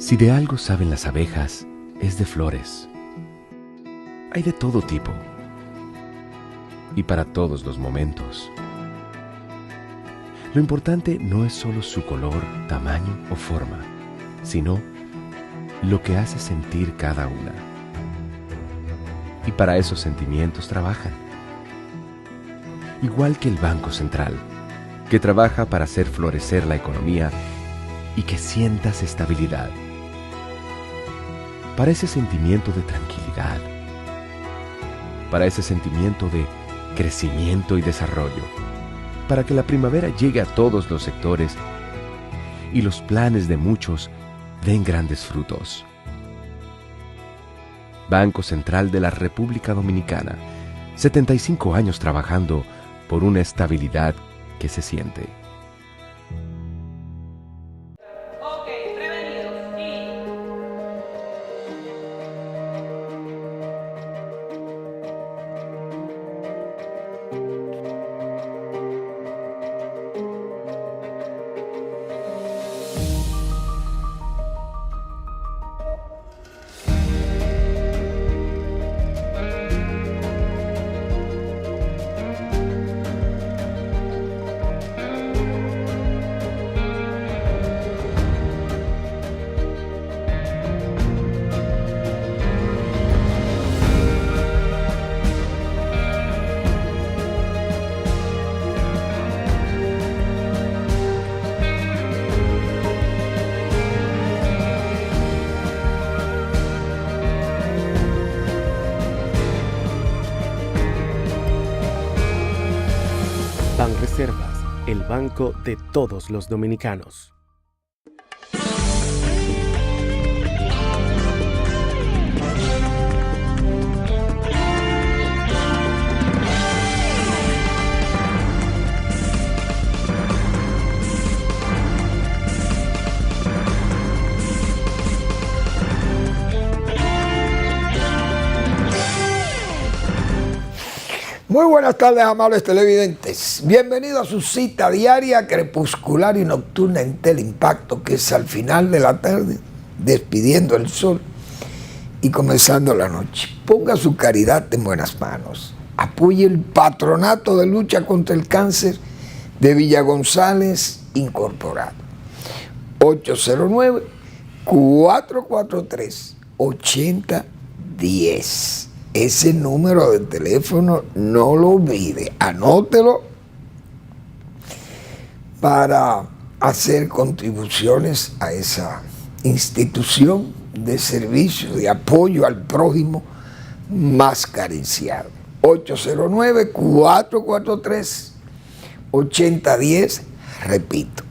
Si de algo saben las abejas, es de flores. Hay de todo tipo y para todos los momentos. Lo importante no es solo su color, tamaño o forma, sino lo que hace sentir cada una. Y para esos sentimientos trabajan. Igual que el Banco Central, que trabaja para hacer florecer la economía y que sientas estabilidad. Para ese sentimiento de tranquilidad. Para ese sentimiento de crecimiento y desarrollo. Para que la primavera llegue a todos los sectores y los planes de muchos den grandes frutos. Banco Central de la República Dominicana, 75 años trabajando por una estabilidad que se siente. Banreservas, el banco de todos los dominicanos. Muy buenas tardes, amables televidentes. Bienvenidos a su cita diaria, crepuscular y nocturna en Teleimpacto, que es al final de la tarde, despidiendo el sol y comenzando la noche. Ponga su caridad en buenas manos. Apoye el Patronato de Lucha contra el Cáncer de Villa González Incorporado. 809-443-8010. Ese número de teléfono no lo olvide, anótelo para hacer contribuciones a esa institución de servicio, de apoyo al prójimo más carenciado. 809-443-8010, repito.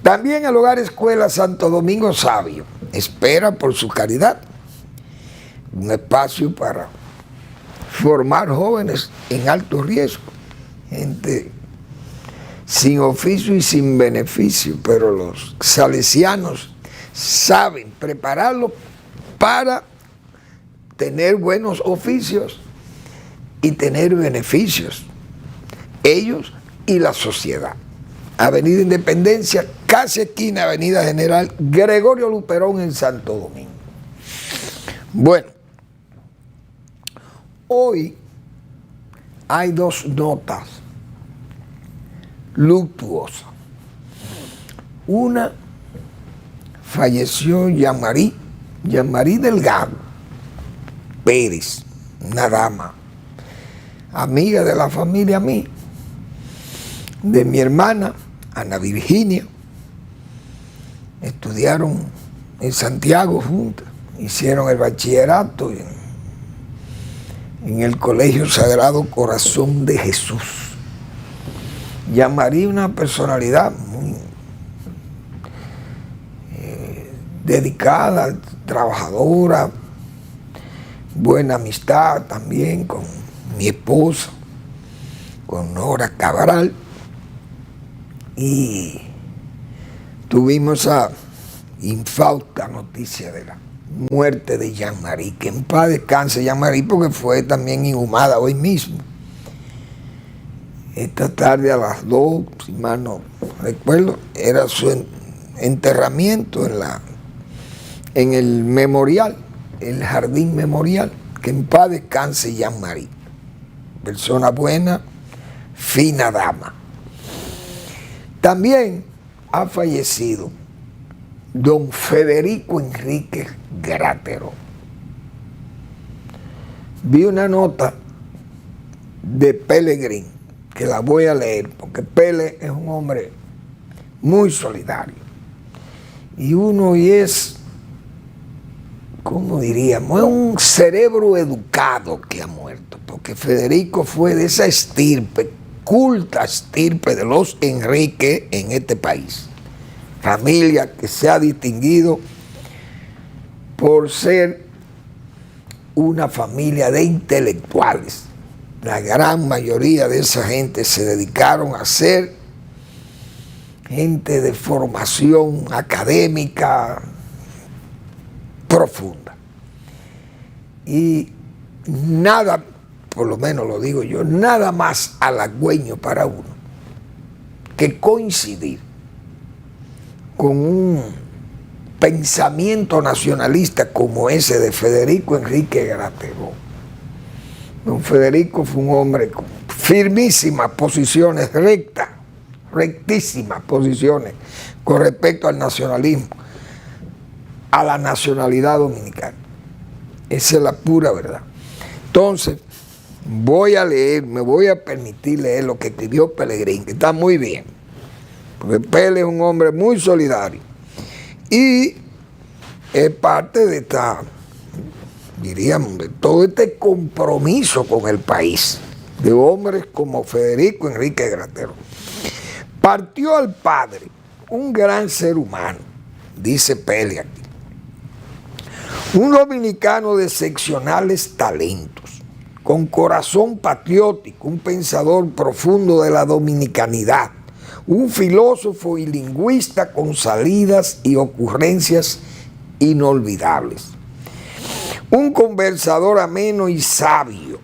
También el Hogar Escuela Santo Domingo Sabio espera por su caridad un espacio para formar jóvenes en alto riesgo, gente sin oficio y sin beneficio, pero los salesianos saben prepararlos para tener buenos oficios y tener beneficios, ellos y la sociedad. Avenida Independencia, casi esquina Avenida General Gregorio Luperón en Santo Domingo. Bueno, hoy hay dos notas luctuosas. Una, falleció Yamari Delgado Pérez, una dama, amiga de la familia mía, de mi hermana Ana Virginia. Estudiaron en Santiago juntas, hicieron el bachillerato en el Colegio Sagrado Corazón de Jesús. Yamari, una personalidad muy dedicada, trabajadora, buena amistad también con mi esposa, con Nora Cabral, y tuvimos esa infausta noticia de la muerte de Yamari, que en paz descanse Yamari, porque fue también inhumada hoy mismo. Esta tarde a las 2, si mal no recuerdo, era su enterramiento en la en el memorial, el jardín memorial, que en paz descanse Jean-Marie. Persona buena, fina dama. También ha fallecido don Federico Enrique Graterol. Vi una nota de Pellegrín, que la voy a leer, porque Pele es un hombre muy solidario. Y es, ¿cómo diríamos? Es un cerebro educado que ha muerto, porque Federico fue de esa estirpe, culta estirpe de los Enrique en este país. Familia que se ha distinguido por ser una familia de intelectuales. La gran mayoría de esa gente se dedicaron a ser gente de formación académica profunda. Y nada, por lo menos lo digo yo, nada más halagüeño para uno que coincidir con un pensamiento nacionalista como ese de Federico Enrique Graterol. Don Federico fue un hombre con firmísimas posiciones, rectísimas posiciones con respecto al nacionalismo, a la nacionalidad dominicana. Esa es la pura verdad. Entonces, me voy a permitir leer lo que escribió Pellegrín, que está muy bien, porque Pele es un hombre muy solidario y es parte de diríamos, de todo este compromiso con el país, de hombres como Federico Enrique Graterol. Partió al padre, un gran ser humano, dice Pele aquí, un dominicano de excepcionales talentos, con corazón patriótico, un pensador profundo de la dominicanidad, un filósofo y lingüista con salidas y ocurrencias inolvidables, un conversador ameno y sabio,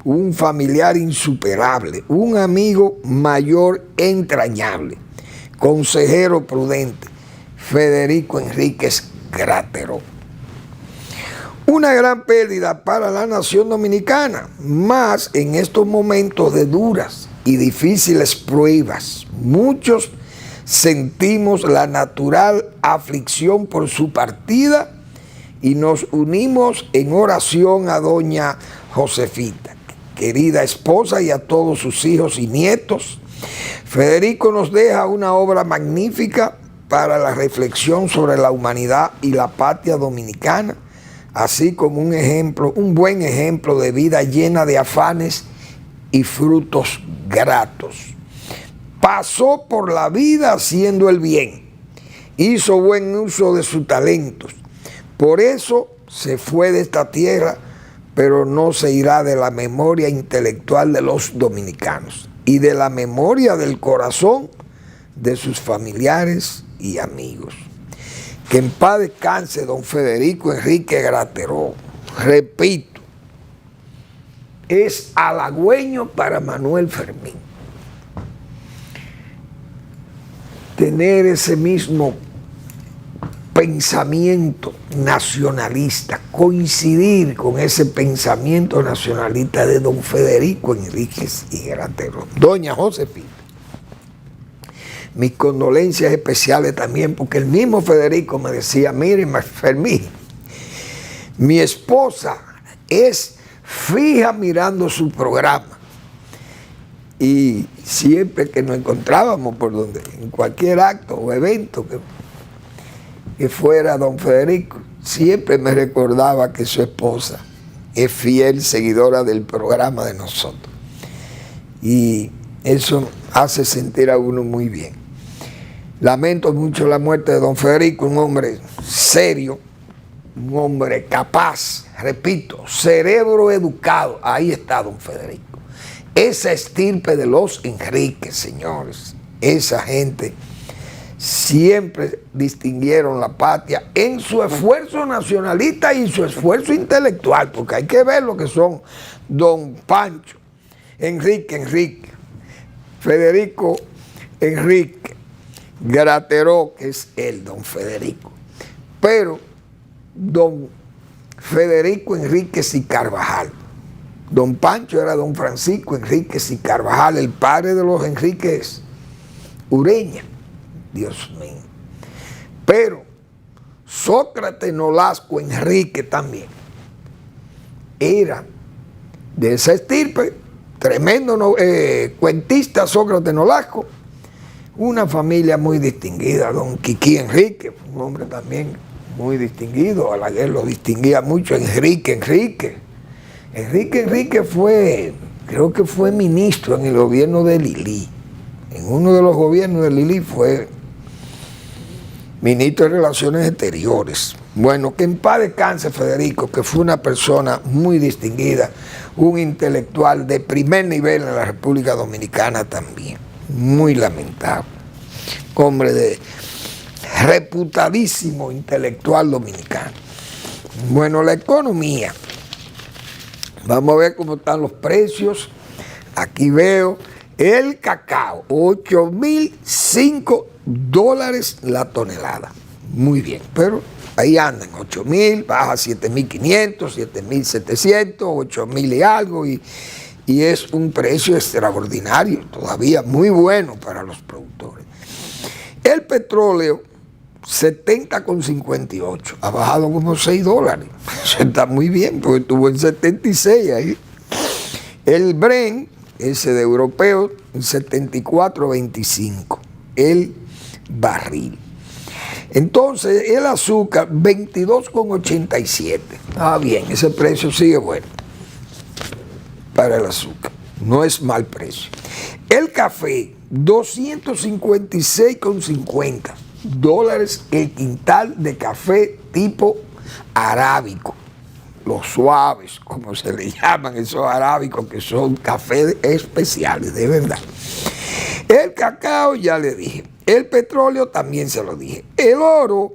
un familiar insuperable, un amigo mayor entrañable, consejero prudente, Federico Enríquez Graterol. Una gran pérdida para la nación dominicana, más en estos momentos de duras y difíciles pruebas. Muchos sentimos la natural aflicción por su partida y nos unimos en oración a doña Josefita, querida esposa, y a todos sus hijos y nietos. Federico nos deja una obra magnífica para la reflexión sobre la humanidad y la patria dominicana, así como un buen ejemplo de vida llena de afanes y frutos gratos. Pasó por la vida haciendo el bien, hizo buen uso de sus talentos. Por eso se fue de esta tierra, pero no se irá de la memoria intelectual de los dominicanos y de la memoria del corazón de sus familiares y amigos. Que en paz descanse don Federico Enrique Graterol. Repito, es halagüeño para Manuel Fermín tener ese mismo pensamiento nacionalista, coincidir con ese pensamiento nacionalista de don Federico Enríquez y Graterol. Doña Josefina, mis condolencias especiales también, porque el mismo Federico me decía, mire, Fermín, mi esposa es fija mirando su programa, y siempre que nos encontrábamos por donde, en cualquier acto o evento que fuera don Federico, siempre me recordaba que su esposa es fiel seguidora del programa de nosotros, y eso hace sentir a uno muy bien. Lamento mucho la muerte de don Federico, un hombre serio, un hombre capaz, repito, cerebro educado. Ahí está don Federico. Esa estirpe de los Enríquez, señores, esa gente siempre distinguieron la patria en su esfuerzo nacionalista y su esfuerzo intelectual, porque hay que ver lo que son don Pancho Enrique, Federico Enrique Graterol, que es el don Federico. pero don Federico Enríquez y Carvajal. Don Pancho era don Francisco Enríquez y Carvajal, el padre de los Enríquez Ureña. Dios mío. Pero Sócrates Nolasco Enrique también era de esa estirpe, tremendo cuentista Sócrates Nolasco, una familia muy distinguida, don Quiquí Enrique, un hombre también muy distinguido, Balaguer lo distinguía mucho, Enrique fue, creo que fue ministro en el gobierno de Lili, en uno de los gobiernos de Lili fue ministro de Relaciones Exteriores. Bueno, que en paz descanse Federico, que fue una persona muy distinguida, un intelectual de primer nivel en la República Dominicana también. Muy lamentable. Hombre de reputadísimo intelectual dominicano. Bueno, la economía. Vamos a ver cómo están los precios. Aquí veo el cacao, $8,005 la tonelada. Muy bien, pero ahí andan, 8,000, baja 7,500, 7,700, 8,000 y algo, y es un precio extraordinario, todavía muy bueno para los productores. El petróleo, 70,58, ha bajado como $6. Eso está muy bien, porque estuvo en 76 ahí. El Brent, ese de europeo, en 74,25, el barril. Entonces, el azúcar, 22,87. Ah, bien, ese precio sigue bueno para el azúcar. No es mal precio. El café, $256,50 el quintal de café tipo arábico. Los suaves, como se le llaman esos arábicos, que son cafés especiales, de verdad. El cacao, ya le dije. El petróleo, también se lo dije. El oro,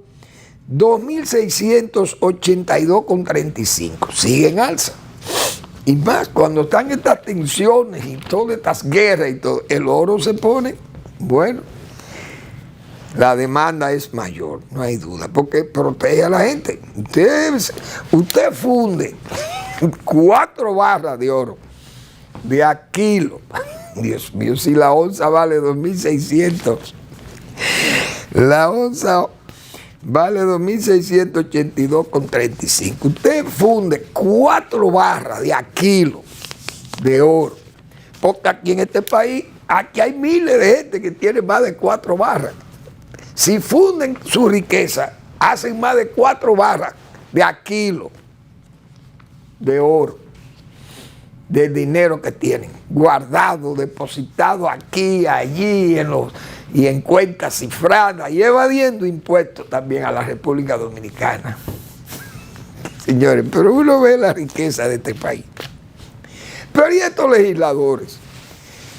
2,682,35. Sigue en alza. Y más, cuando están estas tensiones y todas estas guerras y todo, el oro se pone, bueno, la demanda es mayor, no hay duda, porque protege a la gente. Usted funde 4 barras de oro de a kilo. Dios mío, si la onza vale 2,600, la onza vale 2,682,35. Usted funde 4 barras de a kilo de oro, porque aquí en este país, aquí hay miles de gente que tiene más de 4 barras. Si funden su riqueza, hacen más de 4 barras de a kilo de oro, del dinero que tienen, guardado, depositado aquí, allí, y en cuentas cifradas, y evadiendo impuestos también a la República Dominicana. Señores, pero uno ve la riqueza de este país. Pero ¿y estos legisladores?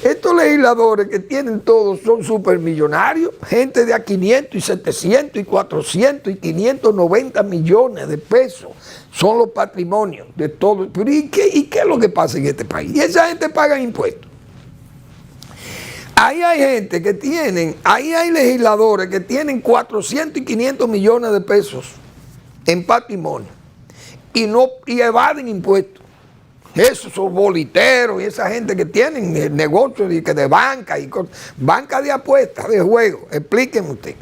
Estos legisladores que tienen todos son supermillonarios, gente de a 500 y 700 y 400 y 590 millones de pesos. Son los patrimonios de todos. Pero ¿y qué es lo que pasa en este país? Y esa gente paga impuestos. Ahí hay gente que tienen, ahí hay legisladores que tienen 400 y 500 millones de pesos en patrimonio y evaden impuestos. Esos son boliteros y esa gente que tienen negocios de banca y banca de apuestas, de juego. Explíquenme usted.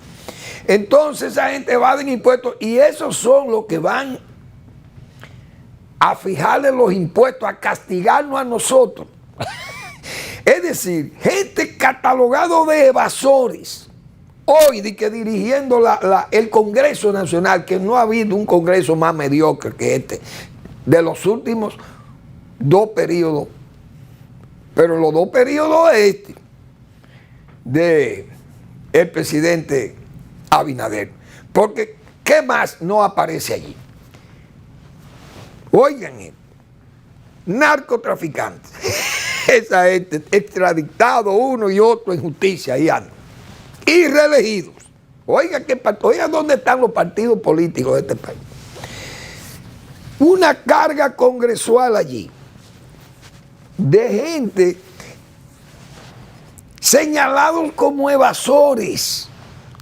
Entonces esa gente evade impuestos y esos son los que van a fijarle los impuestos, a castigarnos a nosotros. Es decir, gente catalogado de evasores. Hoy dirigiendo el Congreso Nacional, que no ha habido un Congreso más mediocre que este, de los últimos 2 periodos, pero los 2 periodos de el presidente Abinader, porque ¿qué más no aparece allí? Oigan, narcotraficantes, esa gente, extraditado uno y otro en justicia, ahí andan, y reelegidos. Oigan dónde están los partidos políticos de este país. Una carga congresual allí de gente señalados como evasores,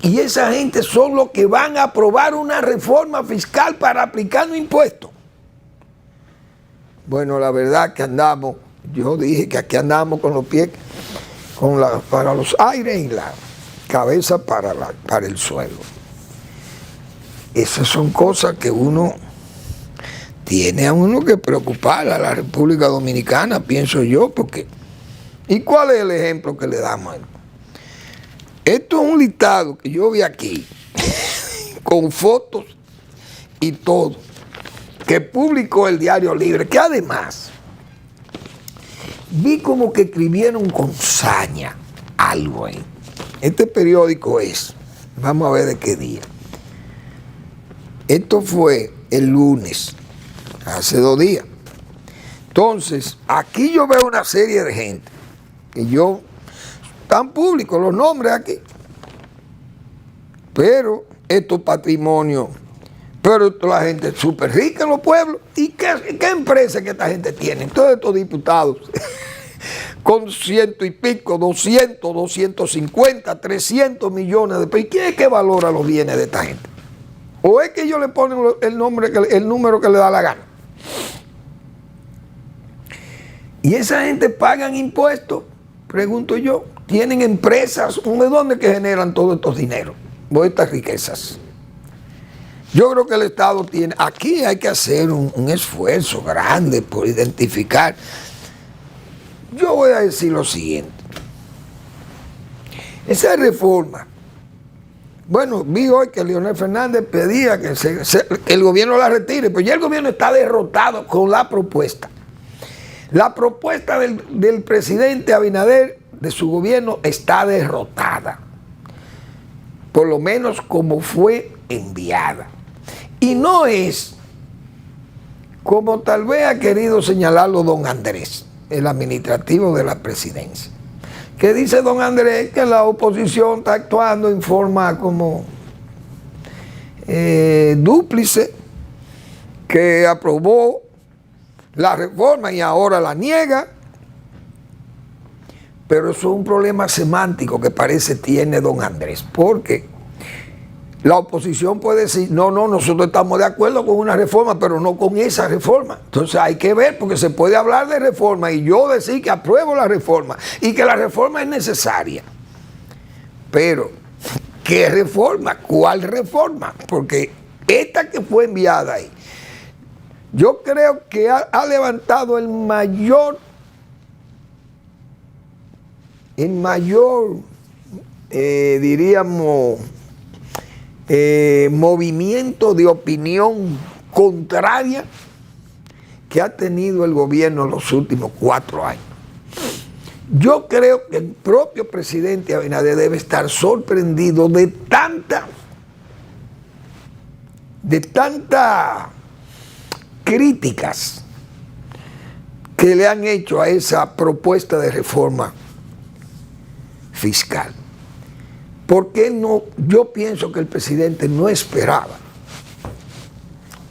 Y esa gente son los que van a aprobar una reforma fiscal para aplicar un impuesto. Bueno, la verdad que andamos, yo dije que aquí andamos con los pies para los aires y la cabeza para el suelo. Esas son cosas que tiene a uno que preocupar a la República Dominicana, pienso yo, porque ¿y cuál es el ejemplo que le damos? Esto es un listado que yo vi aquí, con fotos y todo, que publicó el Diario Libre, que además vi como que escribieron con saña algo ahí. Este periódico vamos a ver de qué día. Esto fue el lunes, hace 2 días. Entonces, aquí yo veo una serie de gente, que están públicos los nombres aquí, pero estos patrimonios, pero la gente es súper rica en los pueblos. ¿Y qué empresa que esta gente tiene? Todos estos diputados con 100 y pico, 200, 250, 300 millones de pesos. ¿Y quién es que valora los bienes de esta gente? ¿O es que ellos le ponen el número que le da la gana? Y esa gente pagan impuestos, pregunto yo. Tienen empresas, ¿de dónde que generan todos estos dineros? O estas riquezas. Yo creo que el Estado tiene, aquí hay que hacer un esfuerzo grande por identificar. Yo voy a decir lo siguiente. Esa reforma, bueno, vi hoy que Leonel Fernández pedía que el gobierno la retire, pero ya el gobierno está derrotado con la propuesta. La propuesta del presidente Abinader, de su gobierno, está derrotada, por lo menos como fue enviada. Y no es como tal vez ha querido señalarlo don Andrés, el administrativo de la presidencia, que dice don Andrés que la oposición está actuando en forma como dúplice, que aprobó la reforma y ahora la niega. Pero eso es un problema semántico que parece tiene don Andrés, porque la oposición puede decir, no, nosotros estamos de acuerdo con una reforma, pero no con esa reforma. Entonces hay que ver, porque se puede hablar de reforma y yo decir que apruebo la reforma y que la reforma es necesaria. Pero, ¿qué reforma? ¿Cuál reforma? Porque esta que fue enviada ahí, yo creo que ha levantado el mayor diríamos, movimiento de opinión contraria que ha tenido el gobierno en los últimos 4 años. Yo creo que el propio presidente Abinader debe estar sorprendido de tantas críticas que le han hecho a esa propuesta de reforma fiscal. Porque no, yo pienso que el presidente no esperaba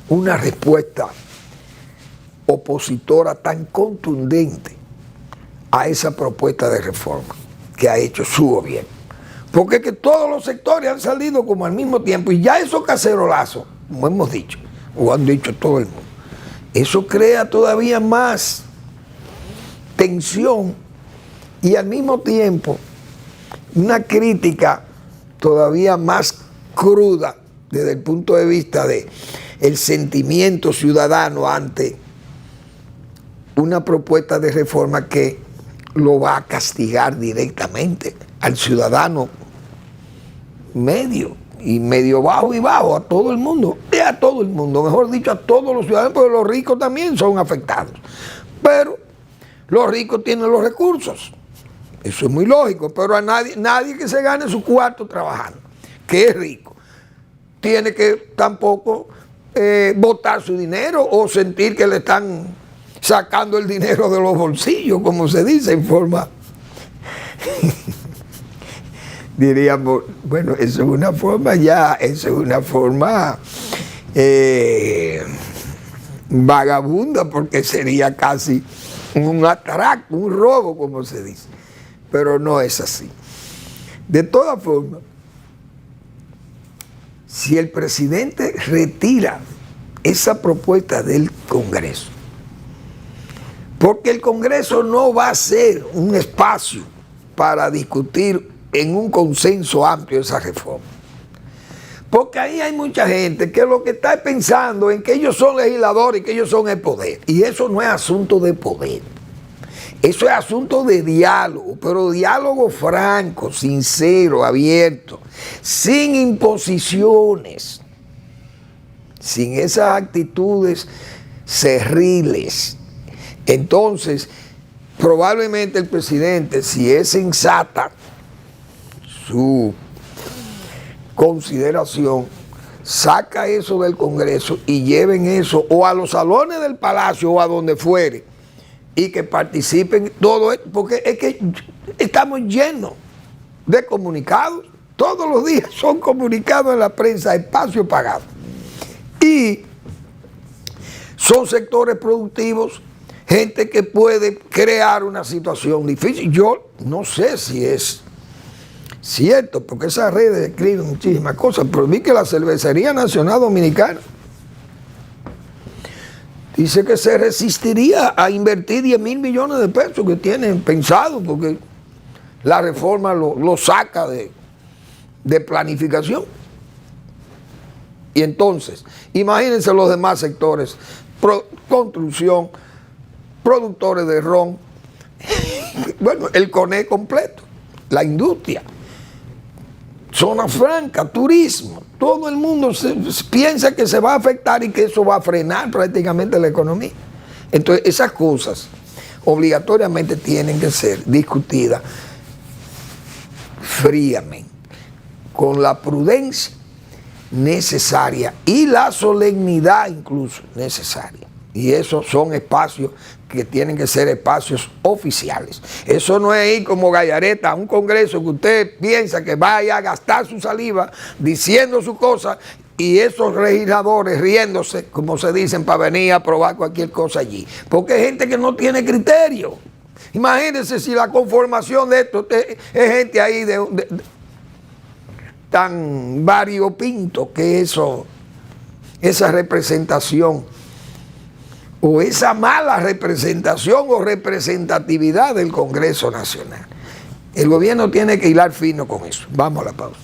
una respuesta opositora tan contundente a esa propuesta de reforma que ha hecho su gobierno. Porque es que todos los sectores han salido como al mismo tiempo, y ya esos cacerolazos, como hemos dicho, o han dicho todo el mundo, eso crea todavía más tensión y al mismo tiempo una crítica todavía más cruda desde el punto de vista de el sentimiento ciudadano ante una propuesta de reforma que lo va a castigar directamente al ciudadano medio y medio bajo y bajo, a todo el mundo, mejor dicho, a todos los ciudadanos, porque los ricos también son afectados. Pero los ricos tienen los recursos. Eso es muy lógico, pero a nadie que se gane su cuarto trabajando, que es rico, tiene que tampoco botar su dinero o sentir que le están sacando el dinero de los bolsillos, como se dice, en forma, diríamos, bueno, eso es una forma vagabunda, porque sería casi un atraco, un robo, como se dice. Pero no es así. De todas formas, si el presidente retira esa propuesta del Congreso, porque el Congreso no va a ser un espacio para discutir en un consenso amplio esa reforma. Porque ahí hay mucha gente que lo que está pensando en que ellos son legisladores y que ellos son el poder. Y eso no es asunto de poder. Eso es asunto de diálogo, pero diálogo franco, sincero, abierto, sin imposiciones, sin esas actitudes cerriles. Entonces, probablemente el presidente, si es sensata su consideración, saca eso del Congreso y lleven eso o a los salones del Palacio o a donde fuere y que participen todo esto, porque es que estamos llenos de comunicados, todos los días son comunicados en la prensa, espacio pagado, y son sectores productivos, gente que puede crear una situación difícil. Yo no sé si es cierto, porque esas redes escriben muchísimas cosas, pero vi que la Cervecería Nacional Dominicana dice que se resistiría a invertir 10,000 millones de pesos que tienen pensado, porque la reforma lo saca de planificación. Y entonces, imagínense los demás sectores, construcción, productores de ron, bueno, el CONE completo, la industria, zona franca, turismo, todo el mundo piensa que se va a afectar y que eso va a frenar prácticamente la economía. Entonces esas cosas obligatoriamente tienen que ser discutidas fríamente, con la prudencia necesaria y la solemnidad incluso necesaria. Y esos son espacios que tienen que ser espacios oficiales. Eso no es ir como gallareta a un congreso que usted piensa que vaya a gastar su saliva diciendo su cosa y esos legisladores riéndose, como se dicen, para venir a aprobar cualquier cosa allí. Porque hay gente que no tiene criterio. Imagínense si la conformación de esto es gente ahí tan variopinto que esa representación o esa mala representación o representatividad del Congreso Nacional. El gobierno tiene que hilar fino con eso. Vamos a la pausa.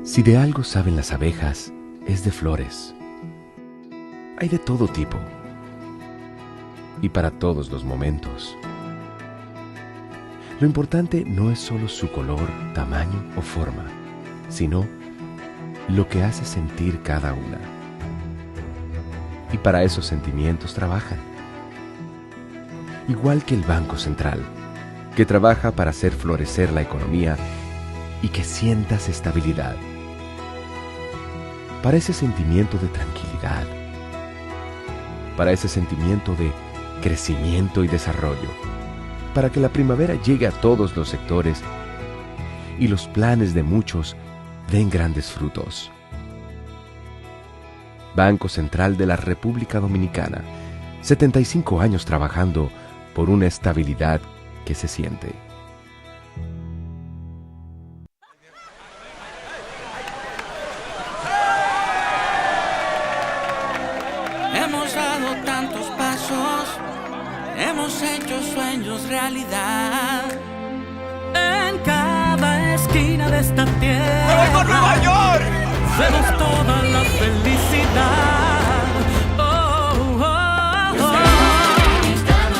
Si de algo saben las abejas, es de flores. Hay de todo tipo y para todos los momentos. Lo importante no es solo su color, tamaño o forma, sino lo que hace sentir cada una. Y para esos sentimientos trabajan. Igual que el Banco Central, que trabaja para hacer florecer la economía y que sientas estabilidad. Para ese sentimiento de tranquilidad, para ese sentimiento de crecimiento y desarrollo, para que la primavera llegue a todos los sectores y los planes de muchos den grandes frutos. Banco Central de la República Dominicana, 75 años trabajando por una estabilidad que se siente. Hemos dado tantos pasos, hemos hecho sueños realidad. En cada esquina de esta tierra, ¡me voy por Nueva York! Vemos toda la felicidad.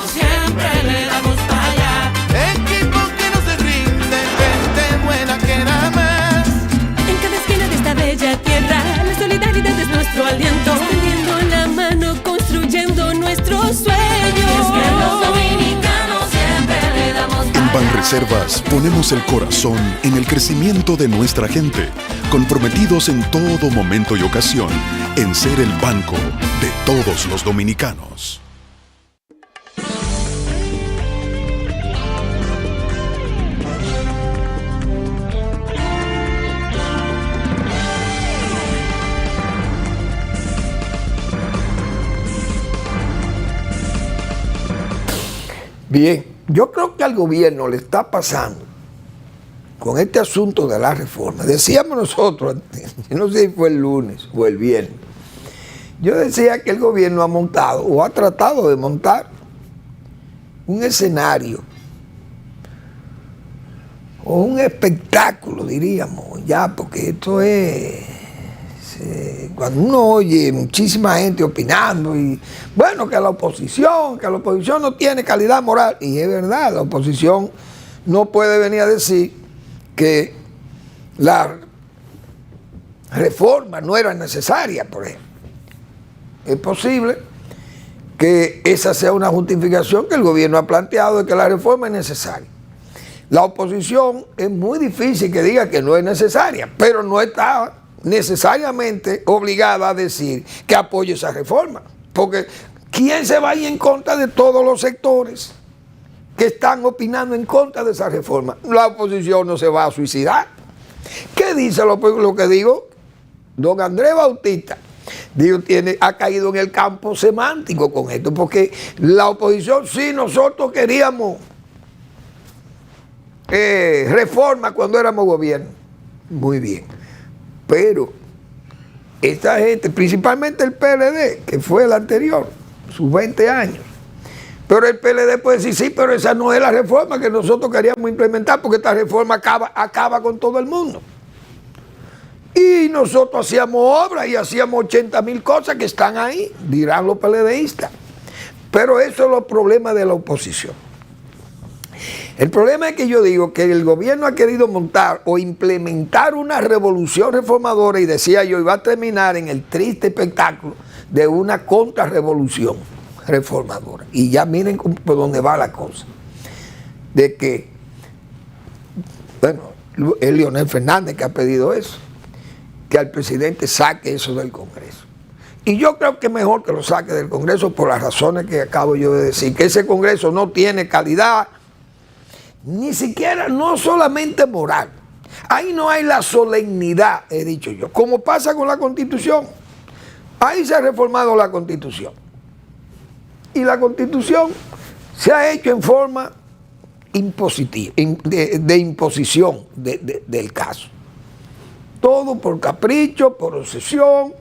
Siempre le damos para allá. Equipo que no se rinde, gente buena que nada más. En cada esquina de esta bella tierra, la solidaridad es nuestro aliento. Extendiendo la mano, construyendo nuestros sueños. Es que los dominicanos siempre le damos para allá. Banreservas ponemos el corazón en el crecimiento de nuestra gente, comprometidos en todo momento y ocasión en ser el banco de todos los dominicanos. Bien, yo creo que al gobierno le está pasando con este asunto de la reforma. Decíamos nosotros, yo no sé si fue el lunes o el viernes, yo decía que el gobierno ha montado o ha tratado de montar un escenario o un espectáculo, diríamos, ya, porque esto es... cuando uno oye muchísima gente opinando y bueno, que la oposición no tiene calidad moral, y es verdad, la oposición no puede venir a decir que la reforma no era necesaria, por ejemplo. Es posible que esa sea una justificación que el gobierno ha planteado de que la reforma es necesaria. La oposición es muy difícil que diga que no es necesaria, pero no está necesariamente obligada a decir que apoye esa reforma, porque ¿quién se va a ir en contra de todos los sectores que están opinando en contra de esa reforma? La oposición no se va a suicidar. ¿Qué dice lo que digo? Don Andrés Bautista ha caído en el campo semántico con esto, porque la oposición, sí, nosotros queríamos reforma cuando éramos gobierno, muy bien, pero esta gente, principalmente el PLD, que fue el anterior, sus 20 años, pero el PLD puede decir, sí, pero esa no es la reforma que nosotros queríamos implementar, porque esta reforma acaba con todo el mundo. Y nosotros hacíamos obras y hacíamos 80,000 cosas que están ahí, dirán los PLDistas. Pero eso es los problemas de la oposición. El problema es que yo digo que el gobierno ha querido montar o implementar una revolución reformadora, y decía yo, iba a terminar en el triste espectáculo de una contrarrevolución reformadora. Y ya miren por dónde va la cosa. De que, bueno, es Leonel Fernández que ha pedido eso, que al presidente saque eso del Congreso. Y yo creo que es mejor que lo saque del Congreso por las razones que acabo yo de decir, que ese Congreso no tiene calidad, ni siquiera, no solamente moral. Ahí no hay la solemnidad, he dicho yo, como pasa con la Constitución. Ahí se ha reformado la Constitución. Y la Constitución se ha hecho en forma impositiva, de imposición del caso. Todo por capricho, por obsesión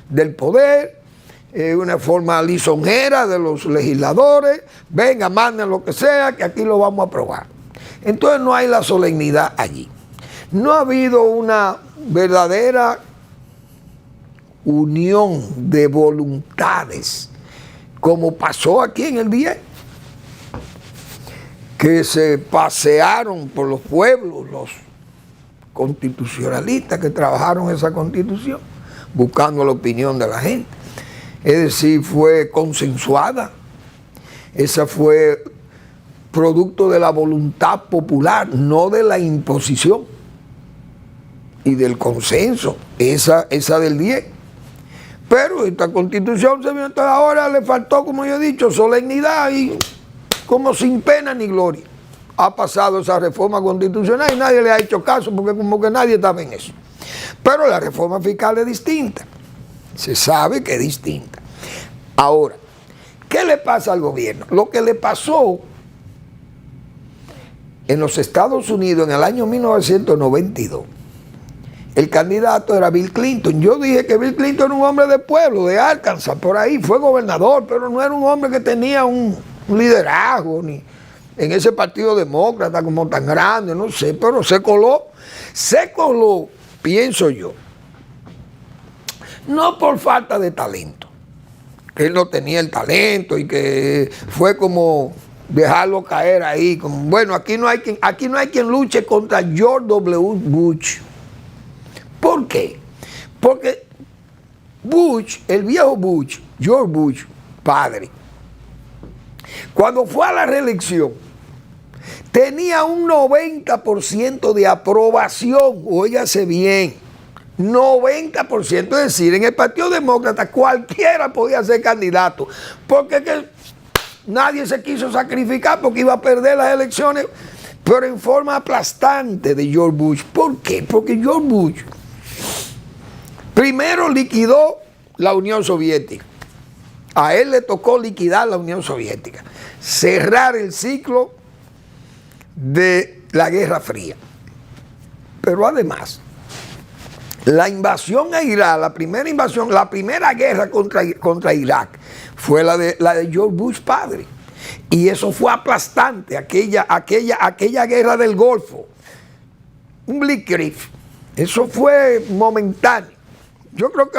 del poder, una forma lisonjera de los legisladores. Venga, manden lo que sea, que aquí lo vamos a aprobar. Entonces no hay la solemnidad allí. No ha habido una verdadera unión de voluntades, como pasó aquí en el 10, que se pasearon por los pueblos los constitucionalistas que trabajaron esa constitución, buscando la opinión de la gente. Es decir, fue consensuada. Esa fue producto de la voluntad popular, no de la imposición y del consenso, esa del 10. Pero esta constitución se vio, ahora le faltó, como yo he dicho, solemnidad, y como sin pena ni gloria ha pasado esa reforma constitucional y nadie le ha hecho caso, porque como que nadie estaba en eso. Pero la reforma fiscal es distinta, se sabe que es distinta. Ahora, ¿qué le pasa al gobierno? Lo que le pasó en los Estados Unidos en el año 1992, el candidato era Bill Clinton. Yo dije que Bill Clinton era un hombre de pueblo, de Arkansas, por ahí, fue gobernador, pero no era un hombre que tenía un liderazgo, ni en ese partido demócrata como tan grande, no sé, pero se coló, pienso yo, no por falta de talento, que él no tenía el talento y que fue como dejarlo caer ahí, como, bueno, aquí no hay quien luche contra George W. Bush. ¿Por qué? Porque Bush, el viejo Bush, George Bush, padre, cuando fue a la reelección, tenía un 90% de aprobación, óigase bien, 90%, es decir, en el Partido Demócrata cualquiera podía ser candidato, porque nadie se quiso sacrificar porque iba a perder las elecciones, pero en forma aplastante de George Bush. ¿Por qué? Porque George Bush primero liquidó la Unión Soviética. A él le tocó liquidar la Unión Soviética, cerrar el ciclo de la Guerra Fría. Pero además, la invasión a Irak, la primera guerra contra Irak, fue la de George Bush padre. Y eso fue aplastante, aquella guerra del Golfo. Un blitzkrieg. Eso fue momentáneo. Yo creo que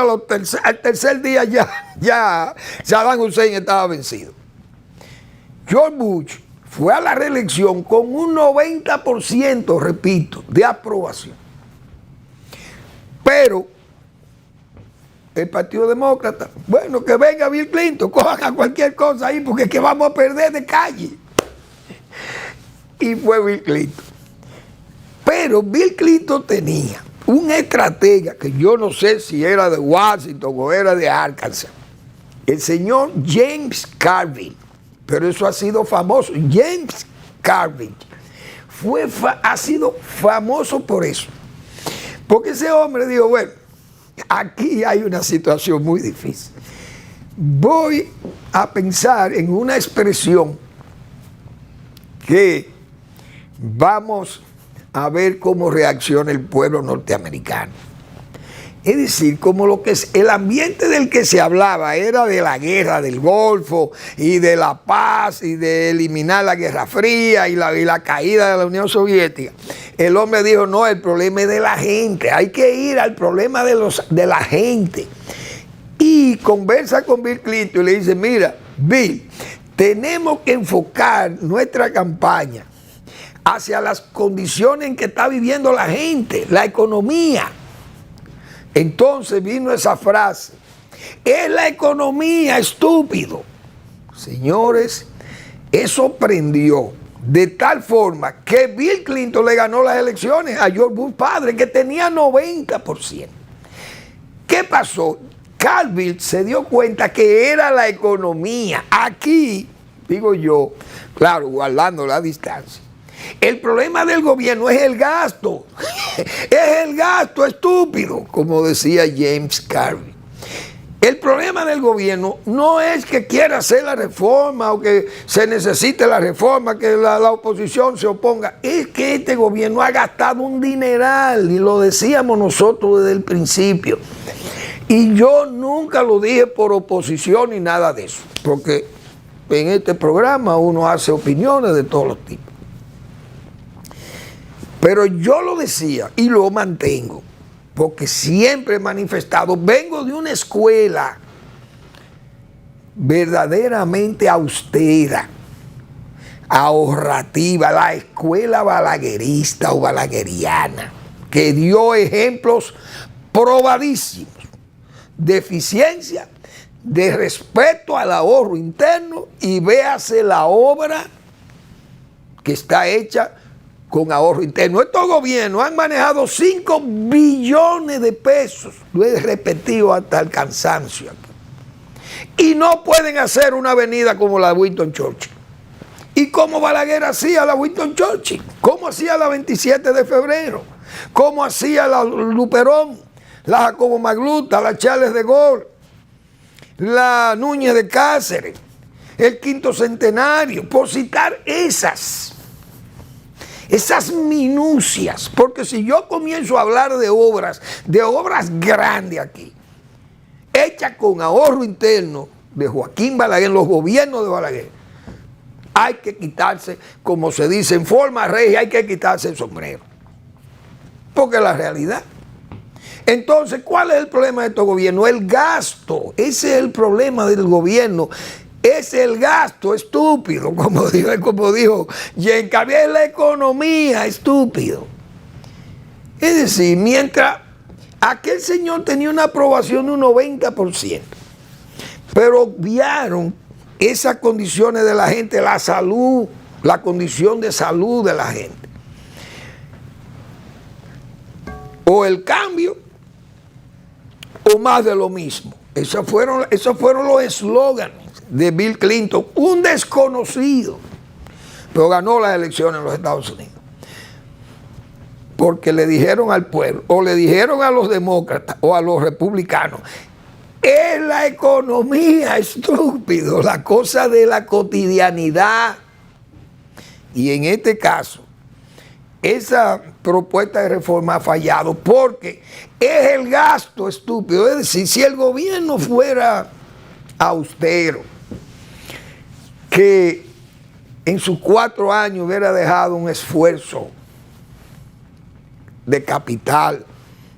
al tercer día ya Saddam Hussein estaba vencido. George Bush fue a la reelección con un 90%, repito, de aprobación. Pero el Partido Demócrata, bueno, que venga Bill Clinton, cojan a cualquier cosa ahí, porque es que vamos a perder de calle. Y fue Bill Clinton. Pero Bill Clinton tenía un estratega que yo no sé si era de Washington o era de Arkansas, el señor James Carville, pero eso ha sido famoso. James Carville ha sido famoso por eso, porque ese hombre dijo, bueno, aquí hay una situación muy difícil, voy a pensar en una expresión que vamos a ver cómo reacciona el pueblo norteamericano. Es decir, como lo que es el ambiente del que se hablaba era de la guerra del Golfo y de la paz y de eliminar la Guerra Fría y la caída de la Unión Soviética. El hombre dijo, no, el problema es de la gente, hay que ir al problema de la gente. Y conversa con Bill Clinton y le dice, mira, Bill, tenemos que enfocar nuestra campaña hacia las condiciones en que está viviendo la gente, la economía. Entonces vino esa frase, es la economía, estúpido. Señores, eso prendió de tal forma que Bill Clinton le ganó las elecciones a George Bush padre, que tenía 90%. ¿Qué pasó? Carville se dio cuenta que era la economía. Aquí, digo yo, claro, guardando la distancia, el problema del gobierno es el gasto. Es el gasto, estúpido, como decía James Carville. El problema del gobierno no es que quiera hacer la reforma o que se necesite la reforma, que la oposición se oponga. Es que este gobierno ha gastado un dineral, y lo decíamos nosotros desde el principio. Y yo nunca lo dije por oposición ni nada de eso, porque en este programa uno hace opiniones de todos los tipos. Pero yo lo decía y lo mantengo, porque siempre he manifestado, vengo de una escuela verdaderamente austera, ahorrativa, la escuela balaguerista o balagueriana, que dio ejemplos probadísimos de eficiencia, de respeto al ahorro interno, y véase la obra que está hecha con ahorro interno. Estos gobiernos han manejado 5 billones de pesos, lo he repetido hasta el cansancio aquí, y no pueden hacer una avenida como la de Winston Churchill. ¿Y cómo Balaguer hacía la Winston Churchill? ¿Cómo hacía la 27 de febrero? ¿Cómo hacía la Luperón, la Jacobo Magluta, la Charles de Gaulle, la Núñez de Cáceres, el Quinto Centenario? Por citar esas minucias, porque si yo comienzo a hablar de obras grandes aquí, hechas con ahorro interno de Joaquín Balaguer, los gobiernos de Balaguer, hay que quitarse, como se dice en forma regia, hay que quitarse el sombrero, porque es la realidad. Entonces, ¿cuál es el problema de estos gobiernos? El gasto. Ese es el problema del gobierno. Es el gasto, estúpido, como dijo James Carville, es la economía, estúpido. Es decir, mientras aquel señor tenía una aprobación de un 90%, pero obviaron esas condiciones de la gente, la salud, la condición de salud de la gente. O el cambio, o más de lo mismo. Esos fueron los eslóganes de Bill Clinton, un desconocido, pero ganó las elecciones en los Estados Unidos. Porque le dijeron al pueblo, o le dijeron a los demócratas, o a los republicanos, es la economía, estúpido, la cosa de la cotidianidad. Y en este caso, esa propuesta de reforma ha fallado porque es el gasto, estúpido. Es decir, si el gobierno fuera austero, que en sus 4 años hubiera dejado un esfuerzo de capital,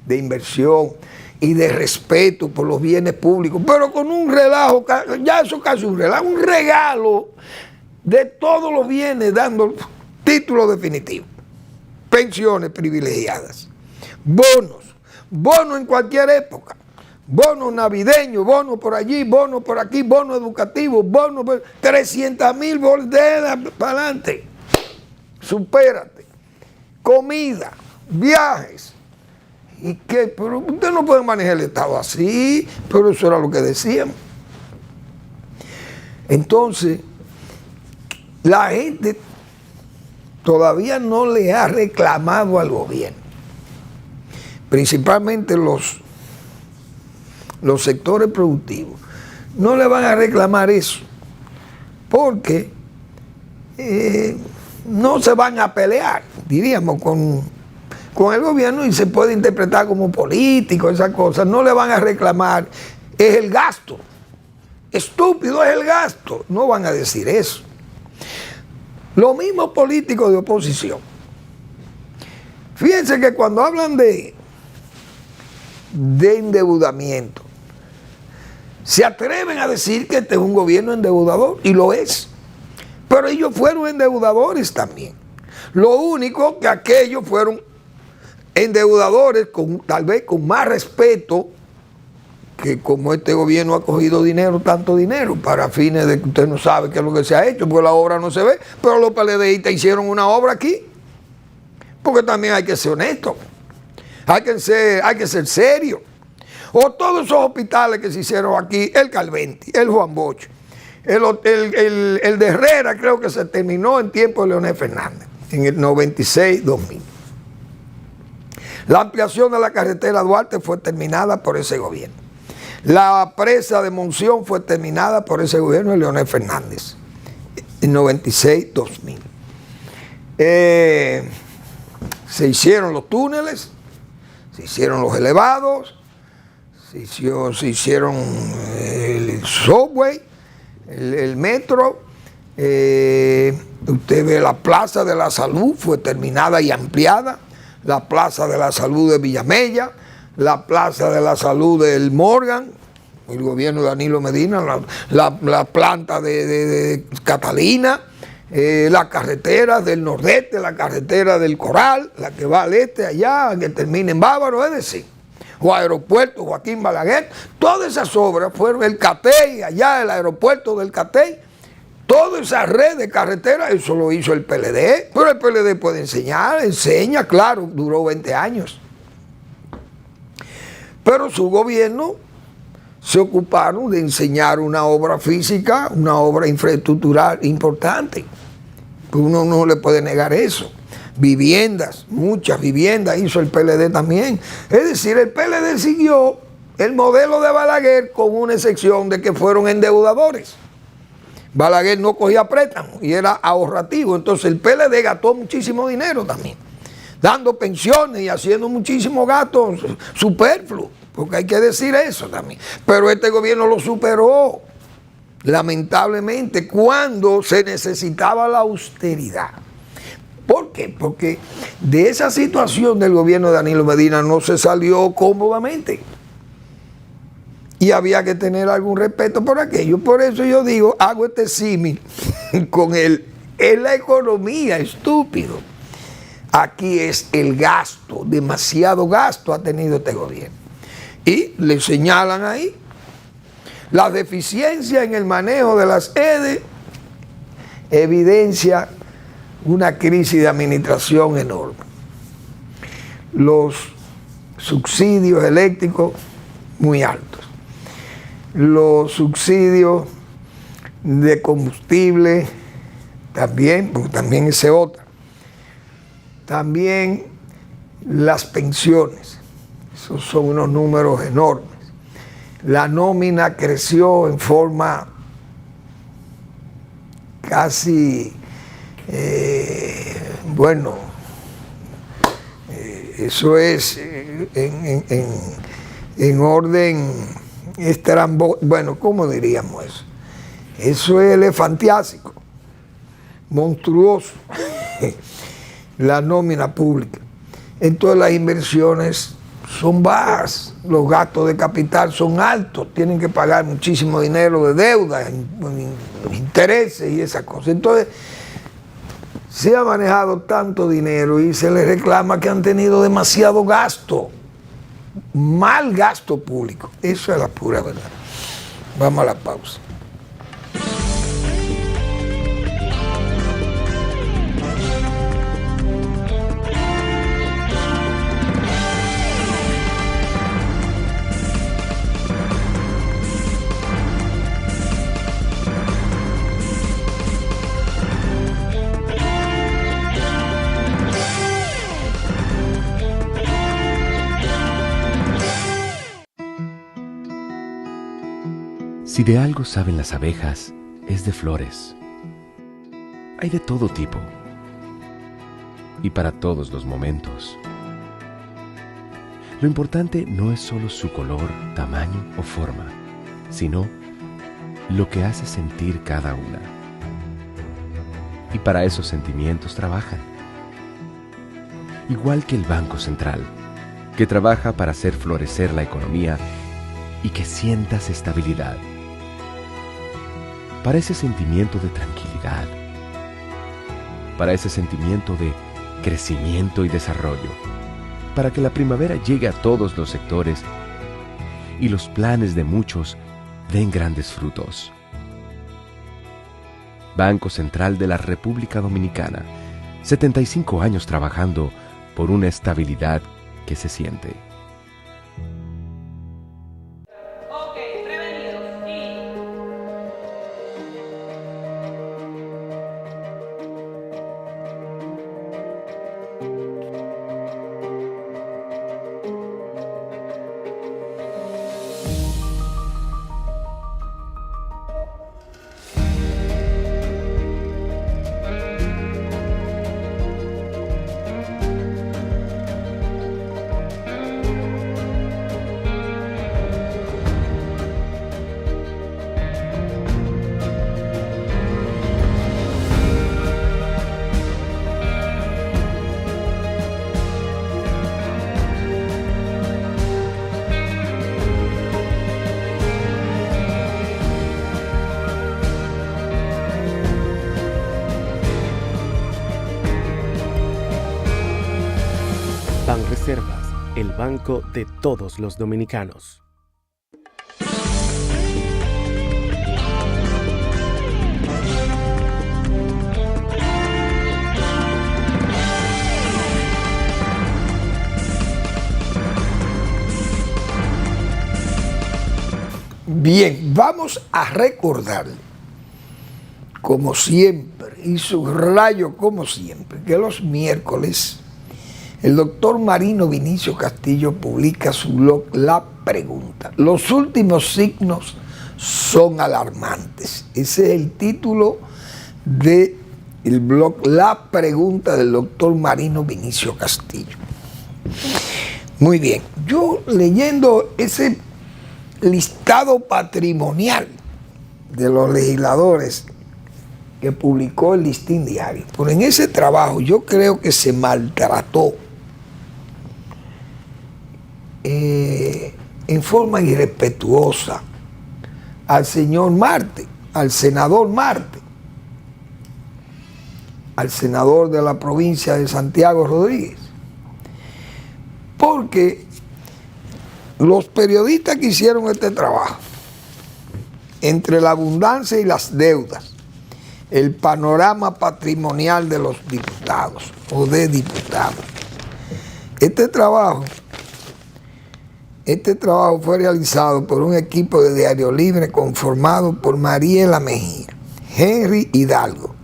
de inversión y de respeto por los bienes públicos, pero con un relajo, ya eso casi un relajo, un regalo de todos los bienes, dando títulos definitivos, pensiones privilegiadas, bonos en cualquier época, bonos navideños, bonos por allí, bonos por aquí, bonos educativos, bonos por 300,000 bolderas para adelante, supérate, comida, viajes. ¿Y qué? Pero usted no puede manejar el Estado así, pero eso era lo que decían. Entonces, la gente todavía no le ha reclamado al gobierno, principalmente los sectores productivos, no le van a reclamar eso, porque no se van a pelear, diríamos, con el gobierno, y se puede interpretar como político, esas cosas, no le van a reclamar, es el gasto, estúpido es el gasto, no van a decir eso. Los mismos políticos de oposición, fíjense que cuando hablan de endeudamiento, se atreven a decir que este es un gobierno endeudador, y lo es, pero ellos fueron endeudadores también. Lo único que aquellos fueron endeudadores tal vez con más respeto, que como este gobierno ha cogido dinero, tanto dinero, para fines de que usted no sabe qué es lo que se ha hecho, porque la obra no se ve, pero los PLDistas hicieron una obra aquí, porque también hay que ser honesto, hay que ser serio. O todos esos hospitales que se hicieron aquí, el Calventi, el Juan Bosch, el de Herrera, creo que se terminó en tiempo de Leonel Fernández, en el 96-2000. La ampliación de la carretera Duarte fue terminada por ese gobierno. La presa de Monción fue terminada por ese gobierno de Leonel Fernández, en 96-2000. Se hicieron los túneles, se hicieron los elevados, se hicieron el subway, el metro. Usted ve la Plaza de la Salud, fue terminada y ampliada. La Plaza de la Salud de Villamella, la Plaza de la Salud del Morgan, el gobierno de Danilo Medina, la planta de Catalina, la carretera del Nordeste, la carretera del Coral, la que va al este allá, que termina en Bávaro, es decir, o aeropuerto Joaquín Balaguer, todas esas obras fueron el Catey, allá el aeropuerto del Catey, toda esa red de carreteras, eso lo hizo el PLD, pero el PLD puede enseña, claro, duró 20 años. Pero su gobierno se ocuparon de enseñar una obra física, una obra infraestructural importante. Uno no le puede negar eso. Viviendas, muchas viviendas hizo el PLD también. Es decir, el PLD siguió el modelo de Balaguer con una excepción de que fueron endeudadores. Balaguer no cogía préstamos y era ahorrativo, entonces el PLD gastó muchísimo dinero también, dando pensiones y haciendo muchísimos gastos superfluos, porque hay que decir eso también. Pero este gobierno lo superó, lamentablemente, cuando se necesitaba la austeridad. ¿Por qué? Porque de esa situación del gobierno de Danilo Medina no se salió cómodamente. Y había que tener algún respeto por aquello. Por eso yo digo, hago este símil con es la economía, estúpido. Aquí es el gasto, demasiado gasto ha tenido este gobierno. Y le señalan ahí la deficiencia en el manejo de las EDE, evidencia una crisis de administración enorme. Los subsidios eléctricos muy altos. Los subsidios de combustible también, porque también ese otra. También las pensiones. Esos son unos números enormes. La nómina creció en forma casi, eso es en orden bueno, ¿cómo diríamos eso? Eso es elefantiásico, monstruoso, la nómina pública. Entonces las inversiones son bajas, los gastos de capital son altos, tienen que pagar muchísimo dinero de deuda, intereses y esas cosas. Entonces, se ha manejado tanto dinero y se les reclama que han tenido demasiado gasto, mal gasto público. Eso es la pura verdad. Vamos a la pausa. Si de algo saben las abejas, es de flores. Hay de todo tipo y para todos los momentos. Lo importante no es solo su color, tamaño o forma, sino lo que hace sentir cada una. Y para esos sentimientos trabajan. Igual que el Banco Central, que trabaja para hacer florecer la economía y que sientas estabilidad. Para ese sentimiento de tranquilidad, para ese sentimiento de crecimiento y desarrollo, para que la primavera llegue a todos los sectores y los planes de muchos den grandes frutos. Banco Central de la República Dominicana, 75 años trabajando por una estabilidad que se siente. Banreservas, el banco de todos los dominicanos. Bien, vamos a recordar, como siempre, y subrayo como siempre, que los miércoles el doctor Marino Vinicio Castillo publica su blog La Pregunta. Los últimos signos son alarmantes. Ese es el título del blog La Pregunta del doctor Marino Vinicio Castillo. Muy bien, yo leyendo ese listado patrimonial de los legisladores que publicó el Listín Diario, pero en ese trabajo yo creo que se maltrató en forma irrespetuosa al señor Marte, al senador Marte, al senador de la provincia de Santiago Rodríguez, porque los periodistas que hicieron este trabajo, entre la abundancia y las deudas, el panorama patrimonial de los diputados o de diputados. Este trabajo fue realizado por un equipo de Diario Libre conformado por Mariela Mejía, Henry Hidalgo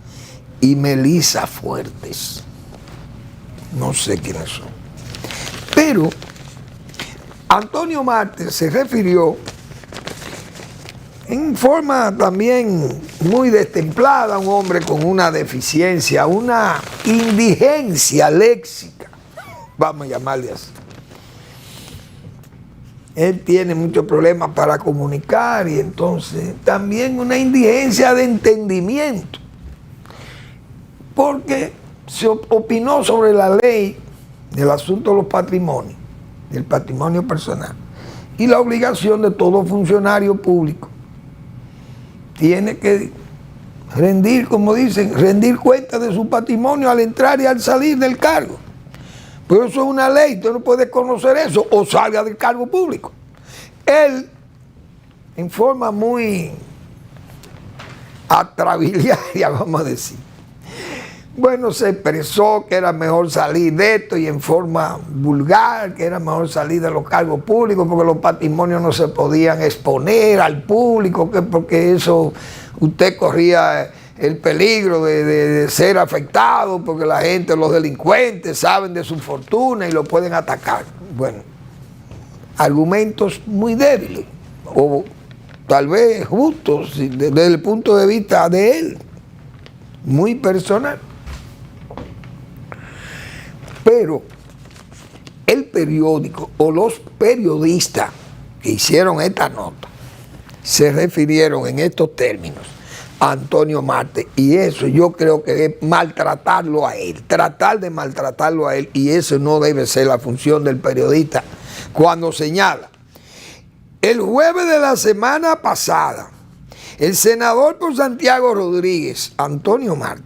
y Melissa Fuertes. No sé quiénes son. Pero Antonio Marte se refirió en forma también muy destemplada, un hombre con una deficiencia, una indigencia léxica, vamos a llamarle así. Él tiene muchos problemas para comunicar y entonces también una indigencia de entendimiento, porque se opinó sobre la ley del asunto de los patrimonios, del patrimonio personal, y la obligación de todo funcionario público tiene que rendir, como dicen, rendir cuenta de su patrimonio al entrar y al salir del cargo. Pero eso es una ley, usted no puede conocer eso o salga del cargo público. Él, en forma muy atrabiliaria, vamos a decir, bueno, se expresó que era mejor salir de esto y en forma vulgar, que era mejor salir de los cargos públicos porque los patrimonios no se podían exponer al público, que porque eso usted corría el peligro de ser afectado porque la gente, los delincuentes saben de su fortuna y lo pueden atacar. Bueno, argumentos muy débiles o tal vez justos desde el punto de vista de él, muy personal. Pero el periódico o los periodistas que hicieron esta nota se refirieron en estos términos a Antonio Marte, y eso yo creo que es maltratarlo a él, tratar de maltratarlo a él, y eso no debe ser la función del periodista cuando señala. El jueves de la semana pasada, el senador por Santiago Rodríguez, Antonio Marte,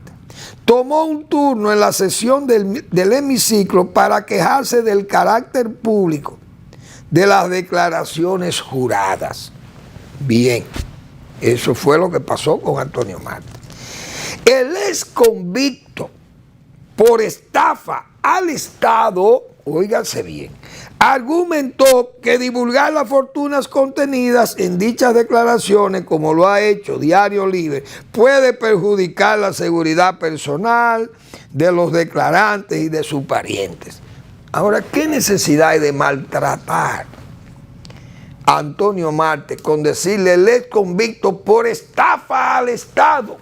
tomó un turno en la sesión del hemiciclo para quejarse del carácter público de las declaraciones juradas. Bien, eso fue lo que pasó con Antonio Marte. El ex convicto por estafa al Estado, óigase bien, argumentó que divulgar las fortunas contenidas en dichas declaraciones, como lo ha hecho Diario Libre, puede perjudicar la seguridad personal de los declarantes y de sus parientes. Ahora, ¿qué necesidad hay de maltratar a Antonio Marte con decirle el ex convicto por estafa al Estado?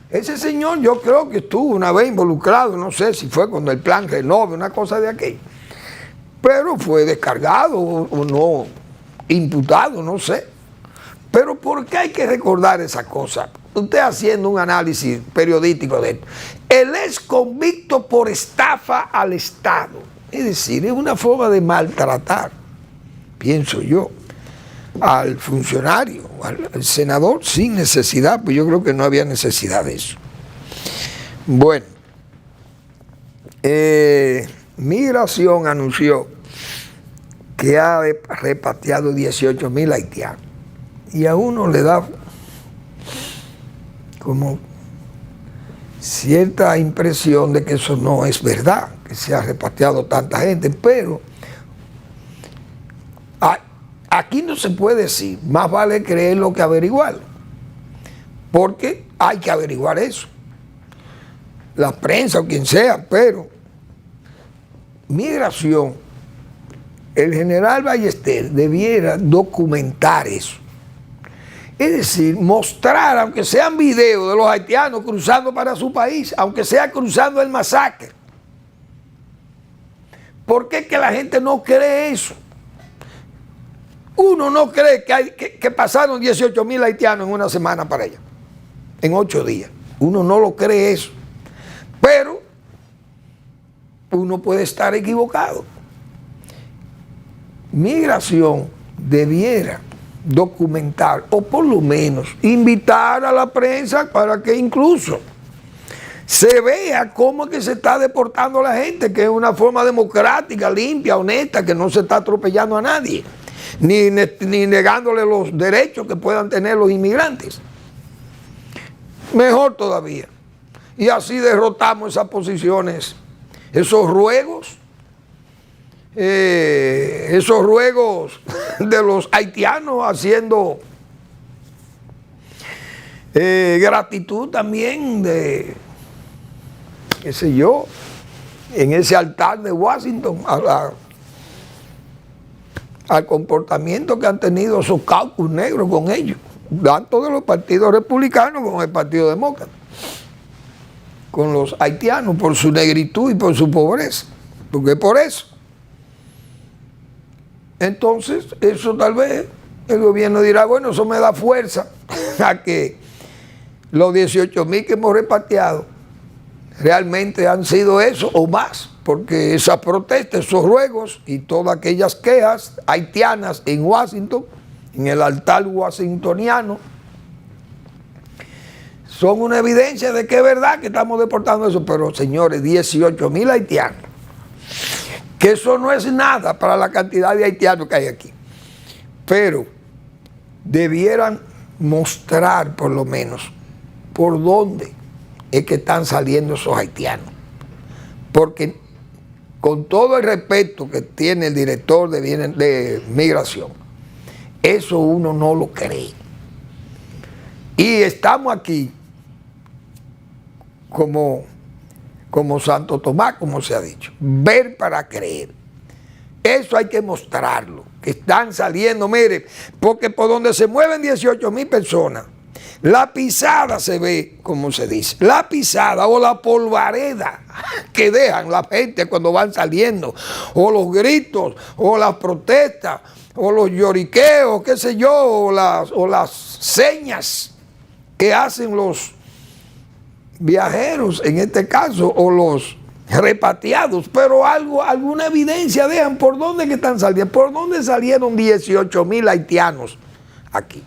Ese señor yo creo que estuvo una vez involucrado, no sé si fue con el plan Renove, una cosa de aquello, pero fue descargado o no, imputado, no sé. Pero ¿por qué hay que recordar esa cosa? Usted haciendo un análisis periodístico de esto. El ex convicto por estafa al Estado. Es decir, es una forma de maltratar, pienso yo, al funcionario, al senador, sin necesidad, pues yo creo que no había necesidad de eso. Bueno, Migración anunció que ha repatriado 18,000 haitianos. Y a uno le da como cierta impresión de que eso no es verdad, que se ha repatriado tanta gente, pero aquí no se puede decir, más vale creerlo que averiguarlo, porque hay que averiguar eso, la prensa o quien sea, pero Migración, el general Ballester debiera documentar eso. Es decir, mostrar, aunque sean videos de los haitianos cruzando para su país, aunque sea cruzando el masacre. ¿Por qué que la gente no cree eso? Uno no cree que pasaron 18,000 haitianos en una semana para allá, en 8 días. Uno no lo cree eso. Pero uno puede estar equivocado. Migración debiera documentar o por lo menos invitar a la prensa para que incluso se vea cómo es que se está deportando a la gente, que es una forma democrática, limpia, honesta, que no se está atropellando a nadie, ni negándole los derechos que puedan tener los inmigrantes. mejor todavía. Y así derrotamos esas posiciones, esos ruegos de los haitianos haciendo gratitud también de, qué sé yo, en ese altar de Washington al comportamiento que han tenido esos caucus negros con ellos, tanto de los partidos republicanos como el Partido Demócrata, con los haitianos por su negritud y por su pobreza, porque es por eso. Entonces, eso tal vez el gobierno dirá, bueno, eso me da fuerza a que los 18,000 que hemos repatriado realmente han sido eso o más, porque esas protestas, esos ruegos y todas aquellas quejas haitianas en Washington, en el altar washingtoniano, son una evidencia de que es verdad que estamos deportando eso. Pero señores, 18,000 haitianos, que eso no es nada para la cantidad de haitianos que hay aquí, pero debieran mostrar por lo menos por dónde es que están saliendo esos haitianos, porque con todo el respeto que tiene el director de migración, eso uno no lo cree. Y estamos aquí como Santo Tomás, como se ha dicho, ver para creer. Eso hay que mostrarlo, que están saliendo, mire, porque por donde se mueven 18,000 personas, la pisada se ve, como se dice, la pisada o la polvareda que dejan la gente cuando van saliendo, o los gritos, o las protestas, o los lloriqueos, qué sé yo, o las señas que hacen los viajeros, en este caso, o los repatriados, pero alguna evidencia dejan por dónde que están saliendo, por dónde salieron 18,000 haitianos aquí.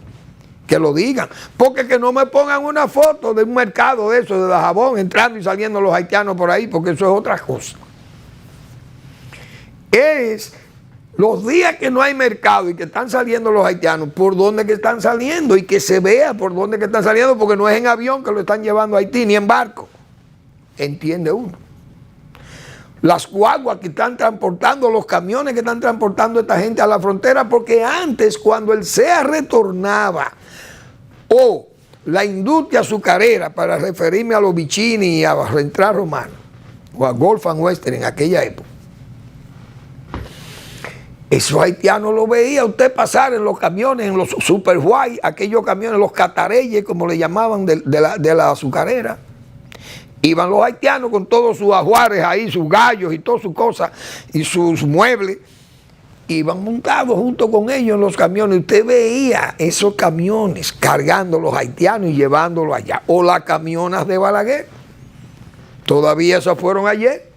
Que lo digan, porque que no me pongan una foto de un mercado de eso, de Dajabón, entrando y saliendo los haitianos por ahí, porque eso es otra cosa. Es los días que no hay mercado y que están saliendo los haitianos, por dónde que están saliendo, y que se vea por dónde que están saliendo, porque no es en avión que lo están llevando a Haití, ni en barco. ¿Entiende uno? Las guaguas que están transportando, los camiones que están transportando a esta gente a la frontera, porque antes, cuando el CEA retornaba, o la industria azucarera, para referirme a los Vicini y a Central Romano, o a Gulf and Western en aquella época, esos haitianos lo veía usted pasar en los camiones, en los Super White, aquellos camiones, los catareyes, como le llamaban, de la azucarera. Iban los haitianos con todos sus ajuares ahí, sus gallos y todas sus cosas, y sus muebles. Iban montados junto con ellos en los camiones. Usted veía esos camiones cargando los haitianos y llevándolos allá. O las camionas de Balaguer. Todavía esas fueron ayer.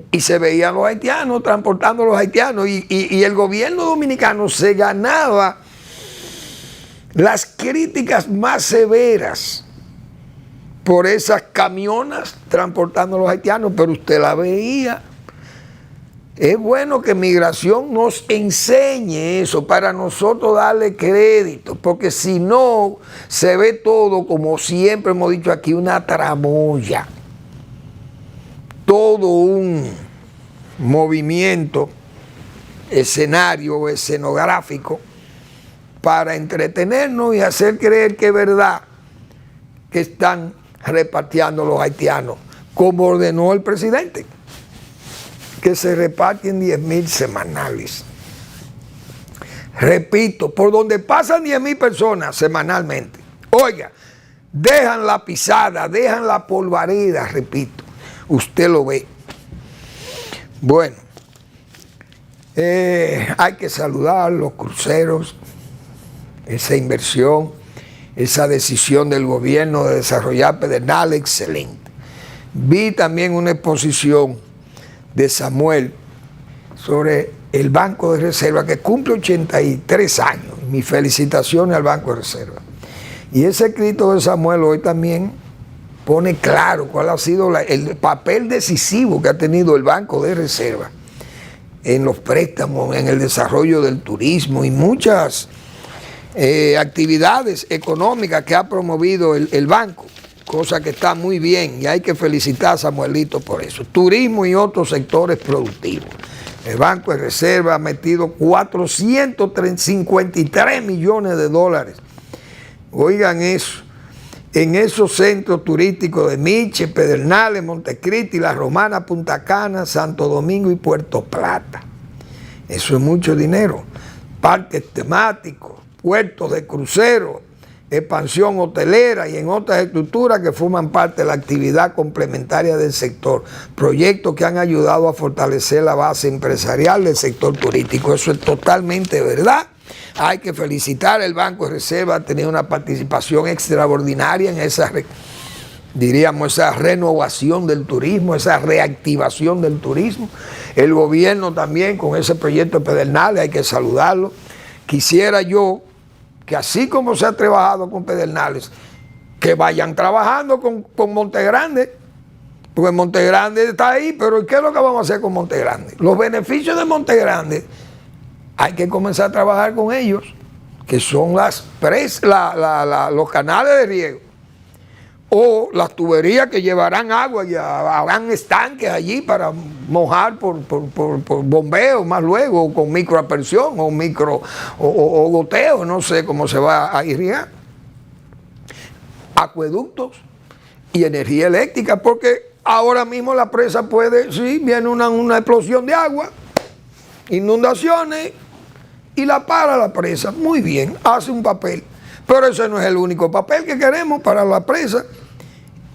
Y se veían los haitianos transportando a los haitianos. Y el gobierno dominicano se ganaba las críticas más severas por esas camionas transportando a los haitianos, pero usted la veía. Es bueno que Migración nos enseñe eso para nosotros darle crédito, porque si no, se ve todo, como siempre hemos dicho aquí, una tramoya. Todo un movimiento escenográfico para entretenernos y hacer creer que es verdad que están repartiendo los haitianos, como ordenó el presidente, que se reparten 10,000 semanales. Repito, por donde pasan 10,000 personas semanalmente, oiga, dejan la pisada, dejan la polvareda, repito, usted lo ve. Bueno, hay que saludar los cruceros, esa inversión, esa decisión del gobierno de desarrollar Pedernales, excelente. Vi también una exposición de Samuel sobre el Banco de Reserva, que cumple 83 años. Mis felicitaciones al Banco de Reserva. Y ese escrito de Samuel hoy también pone claro cuál ha sido el papel decisivo que ha tenido el Banco de Reserva en los préstamos, en el desarrollo del turismo y muchas actividades económicas que ha promovido el banco, cosa que está muy bien y hay que felicitar a Samuelito por eso. Turismo y otros sectores productivos. El Banco de Reserva ha metido 453 millones de dólares. Oigan eso, en esos centros turísticos de Miche, Pedernales, Montecristi, La Romana, Punta Cana, Santo Domingo y Puerto Plata. Eso es mucho dinero. Parques temáticos, puertos de crucero, expansión hotelera y en otras estructuras que forman parte de la actividad complementaria del sector. Proyectos que han ayudado a fortalecer la base empresarial del sector turístico. Eso es totalmente verdad. Hay que felicitar al Banco de Reserva, ha tenido una participación extraordinaria en esa, diríamos, esa renovación del turismo, esa reactivación del turismo. El gobierno también con ese proyecto de Pedernales, hay que saludarlo. Quisiera yo que así como se ha trabajado con Pedernales, que vayan trabajando con Montegrande, porque Montegrande está ahí, pero ¿qué es lo que vamos a hacer con Montegrande? Los beneficios de Montegrande hay que comenzar a trabajar con ellos, que son los canales de riego o las tuberías que llevarán agua y habrán estanques allí para mojar por bombeo más luego, o con microaspersión o goteo, no sé cómo se va a irrigar. Acueductos y energía eléctrica, porque ahora mismo la presa puede, sí, viene una explosión de agua, inundaciones, y la para la presa, muy bien, hace un papel. Pero ese no es el único papel que queremos para la presa,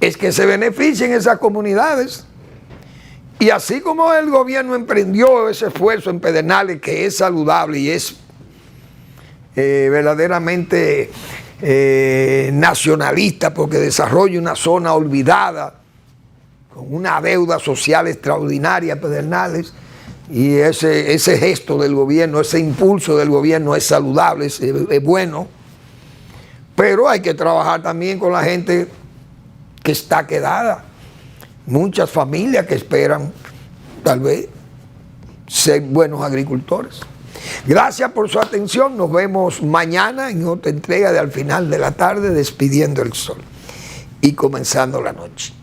es que se beneficien esas comunidades. Y así como el gobierno emprendió ese esfuerzo en Pedernales, que es saludable y es verdaderamente nacionalista, porque desarrolla una zona olvidada, con una deuda social extraordinaria, Pedernales, y ese gesto del gobierno, ese impulso del gobierno es saludable, es bueno, pero hay que trabajar también con la gente que está quedada, muchas familias que esperan tal vez ser buenos agricultores. Gracias por su atención, nos vemos mañana en otra entrega de Al Final de la Tarde, despidiendo el sol y comenzando la noche.